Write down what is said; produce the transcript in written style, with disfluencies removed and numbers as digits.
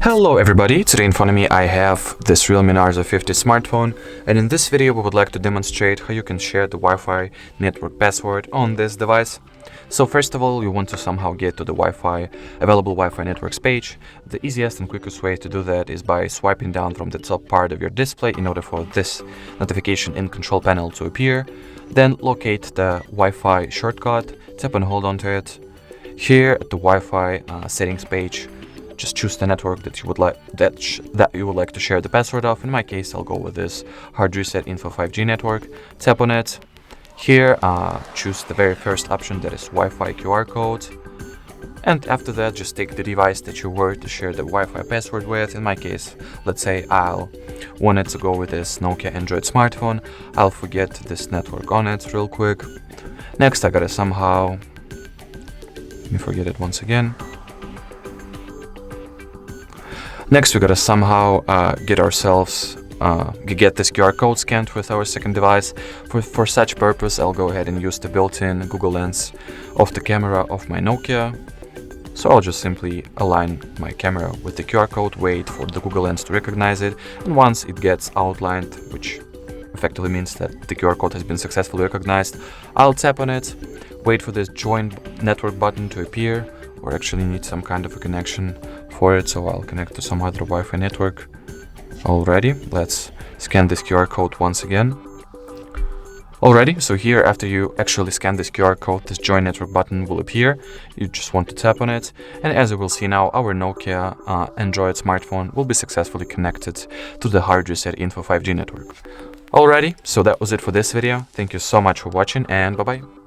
Hello everybody, today in front of me I have this Realme Narzo 50 smartphone, and in this video we would like to demonstrate how you can share the Wi-Fi network password on this device. So first of all, you want to somehow get to the available Wi-Fi networks page. The easiest and quickest way to do that is by swiping down from the top part of your display in order for this notification in control panel to appear. Then locate the Wi-Fi shortcut, tap and hold onto it. Here at the Wi-Fi settings page, just choose the network that you would like to share the password of. In my case, I'll go with this HardReset.Info 5G network. Tap on it. Here, choose the very first option, that is Wi-Fi QR code. And after that, just take the device that you were to share the Wi-Fi password with. In my case, let's say I'll wanted to go with this Nokia Android smartphone. I'll forget this network on it real quick. Next, I gotta somehow, let me forget it once again. Next, we gotta somehow get this QR code scanned with our second device. For such purpose, I'll go ahead and use the built-in Google Lens of the camera of my Nokia. So I'll just simply align my camera with the QR code, wait for the Google Lens to recognize it, and once it gets outlined, which effectively means that the QR code has been successfully recognized, I'll tap on it, wait for this Join Network button to appear, or actually need some kind of a connection for it, so I'll connect to some other Wi-Fi network. Alrighty, let's scan this QR code once again. Alrighty, so here, after you actually scan this QR code, this Join Network button will appear. You just want to tap on it, and as you will see now, our Nokia Android smartphone will be successfully connected to the HardReset.Info 5G network. Alrighty, so that was it for this video. Thank you so much for watching, and bye-bye.